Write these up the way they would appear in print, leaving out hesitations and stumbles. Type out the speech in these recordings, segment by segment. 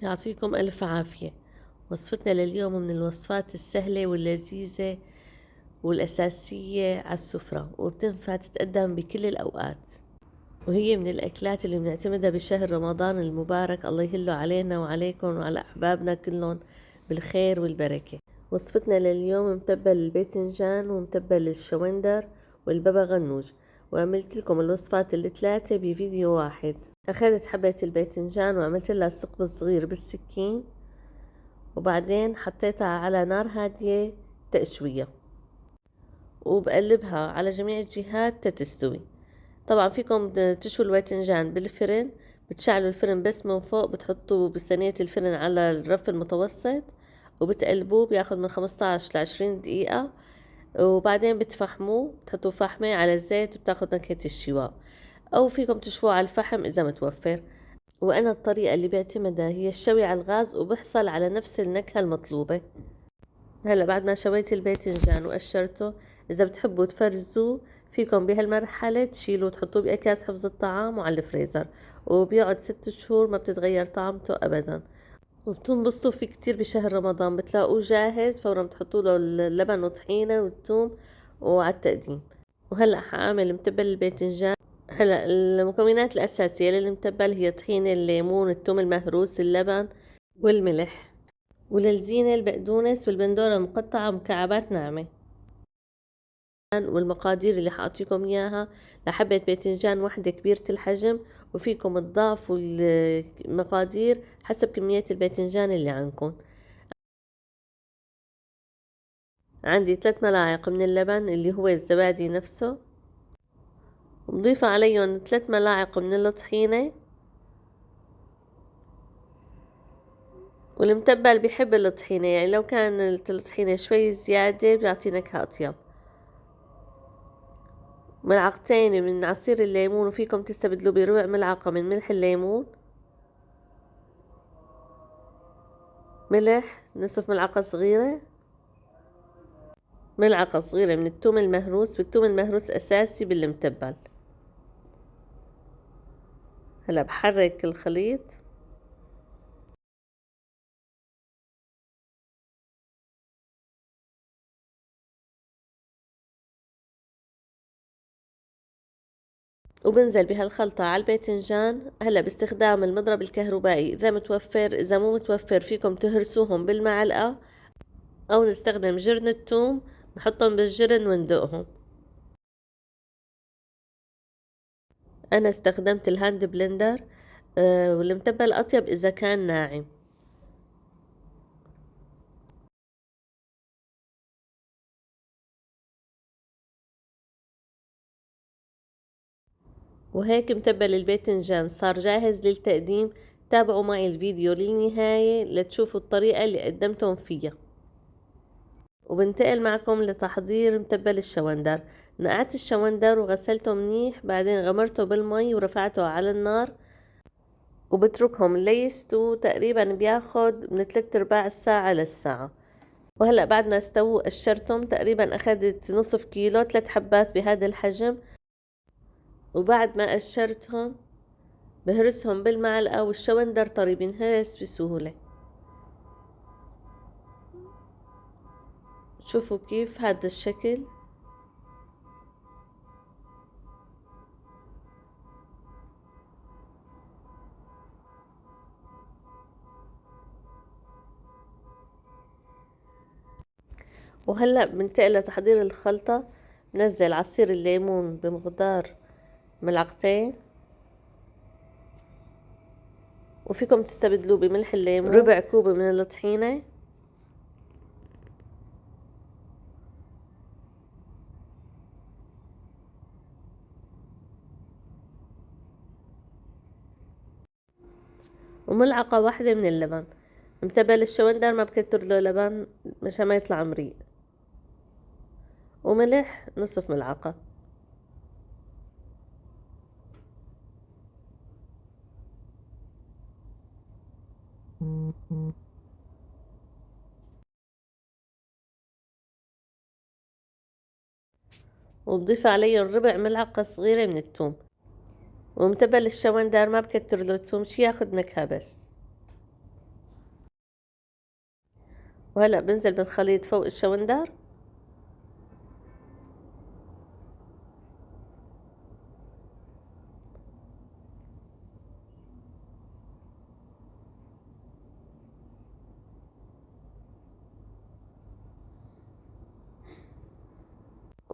يعطيكم ألف عافية. وصفتنا لليوم من الوصفات السهلة واللذيذة والأساسية على السفرة، وبتنفع تتقدم بكل الأوقات، وهي من الأكلات اللي بنعتمدها بشهر رمضان المبارك. الله يهله علينا وعليكم وعلى أحبابنا كلهم بالخير والبركة. وصفتنا لليوم متبل الباذنجان ومتبل الشوندر والبابا غنوج، وعملت لكم الوصفات الثلاثة بفيديو واحد. أخذت حبة الباذنجان وعملت لها ثقب صغير بالسكين، وبعدين حطيتها على نار هادية تشوية، وبقلبها على جميع الجهات تستوي. طبعا فيكم تشووا الباذنجان بالفرن، بتشعلوا الفرن بس من فوق، بتحطوه بصينية الفرن على الرف المتوسط وبتقلبوه، بياخد من 15 ل20 دقيقة، وبعدين بتفحموه، بتحطوا فحمة على الزيت، بتاخد نكهة الشواء، أو فيكم تشووه على الفحم إذا متوفر. وأنا الطريقة اللي بعتمدها هي الشوي على الغاز، وبحصل على نفس النكهة المطلوبة. هلا بعد ما شويت الباذنجان وقشرته، إذا بتحبوا تفرزوه فيكم بهالمرحلة تشيلوه وتحطوه بأكياس حفظ الطعام وعلى الفريزر، وبيقعد 6 شهور ما بتتغير طعمته أبدا، وبتنبسطوا فيه كتير بشهر رمضان. بتلاقوه جاهز فورا، بتحطوا له اللبن وطحينة والثوم وعلى التقديم. وهلأ حأعمل متبل الباذنجان. هلأ المكونات الأساسية للمتبل هي طحينة، الليمون، الثوم المهروس، اللبن والملح، وللزينة البقدونس والبندورة مقطعة مكعبات ناعمة. والمقادير اللي حاعطيكم اياها لحبة باذنجان واحدة كبيرة الحجم، وفيكم تضافوا المقادير حسب كمية الباذنجان اللي عندكم. عندي 3 ملاعق من اللبن اللي هو الزبادي نفسه، وبضيف عليهم 3 ملاعق من الطحينة. والمتبل بيحب الطحينة، يعني لو كانت الطحينة شوي زيادة بيعطي نكهة أطيب. ملعقتين من عصير الليمون، وفيكم تستبدلوا بربع ملعقة من ملح الليمون. ملح نصف ملعقة صغيرة. ملعقة صغيرة من الثوم المهروس، والثوم المهروس أساسي بالمتبل. هلا بحرك الخليط، وبنزل بهالخلطة على الباذنجان. هلا باستخدام المضرب الكهربائي إذا متوفر، إذا مو متوفر فيكم تهرسوهم بالمعلقة، أو نستخدم جرن الثوم نحطهم بالجرن وندقهم. أنا استخدمت الهاند بلندر، والمتبل أطيب إذا كان ناعم. وهيك متبل الباذنجان صار جاهز للتقديم. تابعوا معي الفيديو للنهاية لتشوفوا الطريقة اللي قدمتهم فيها. وبنتقل معكم لتحضير متبل الشوندر. نقعت الشوندر وغسلته منيح، بعدين غمرته بالمي ورفعته على النار، وبتركهم ليستووا. تقريبا بياخد من 3/4 ساعة للساعة. وهلأ بعد ما استووا قشرتهم، تقريبا أخدت نصف كيلو، 3 حبات بهذا الحجم. وبعد ما قشرتهم بهرسهم بالمعلقة، والشوندر طري بينهرس بسهولة. شوفوا كيف هذا الشكل. وهلأ بننتقل لتحضير الخلطة. بنزل عصير الليمون بمقدار ملعقتين، وفيكم تستبدلوه بملح الليمون. ربع كوب من الطحينة، وملعقة واحدة من اللبن. متبل الشوندر ما بكتر له لبن مشان ما يطلع مريء. وملح نصف ملعقة. وبضيف عليهم ربع ملعقة صغيرة من الثوم. ومتبل الشوندر ما بكتر له الثوم، شي ياخد نكهة بس. وهلأ بنزل بالخليط فوق الشوندر.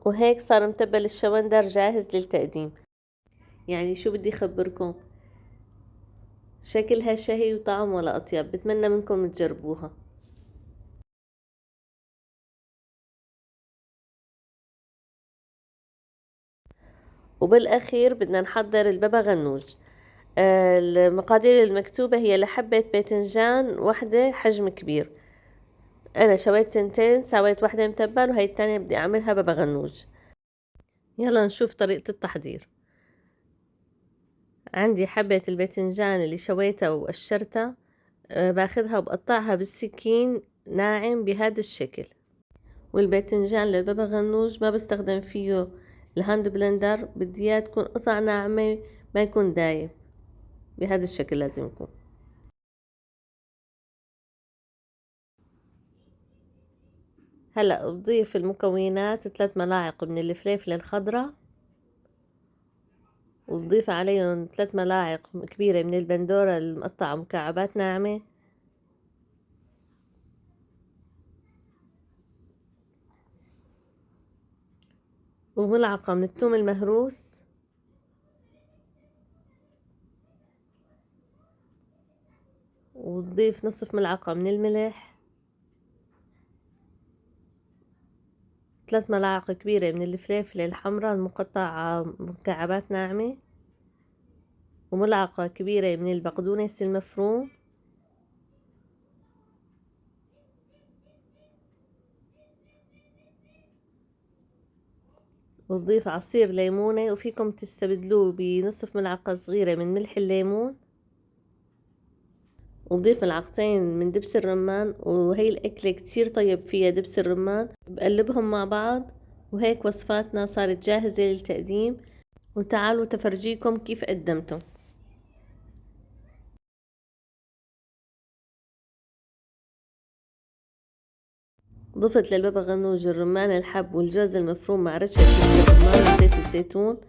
وهيك صار متبل الشوندر جاهز للتقديم. يعني شو بدي خبركم، شكلها شهي وطعم ولا أطيب. بتمنى منكم تجربوها. وبالأخير بدنا نحضر البابا غنوج. المقادير المكتوبة هي لحبة باذنجان واحدة حجم كبير. أنا شويت تنتين، سويت واحدة متبل وهي التانية بدي أعملها بابا غنوج. يلا نشوف طريقة التحضير. عندي حبة الباذنجان اللي شويتها وقشرتها، باخدها وبقطعها بالسكين ناعم بهذا الشكل. والباذنجان للبابا غنوج ما بستخدم فيه الهاند بلندر، بدي اياه تكون قطع ناعمة ما يكون دايب، بهذا الشكل لازم يكون. هلأ بضيف المكونات 3 ملاعق من الفليفلة الخضراء، وبضيف عليهم 3 ملاعق كبيرة من البندورة المقطعة مكعبات ناعمة، وملعقة من الثوم المهروس، وتضيف نصف ملعقة من الملح، 3 ملاعق كبيرة من الفليفلة الحمراء المقطعة مكعبات ناعمة، وملعقة كبيرة من البقدونس المفروم، وتضيف عصير ليمونة، وفيكم تستبدلوه بنصف ملعقة صغيرة من ملح الليمون، وبضيف ملعقتين من دبس الرمان. وهي الأكلة كتير طيب فيها دبس الرمان. بقلبهم مع بعض، وهيك وصفاتنا صارت جاهزة للتقديم. وتعالوا تفرجيكم كيف قدمتهم. ضفت للبابا غنوج الرمان الحب والجوز المفروم مع رشة دبس الرمان وزيت الزيتون،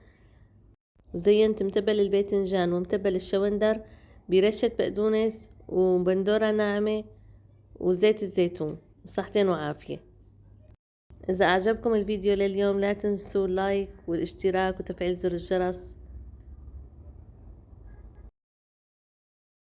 وزينت متبل الباذنجان ومتبل الشوندر برشة بقدونس وبندورة ناعمة وزيت الزيتون. وصحتين وعافية. إذا أعجبكم الفيديو لليوم لا تنسوا اللايك والاشتراك وتفعيل زر الجرس.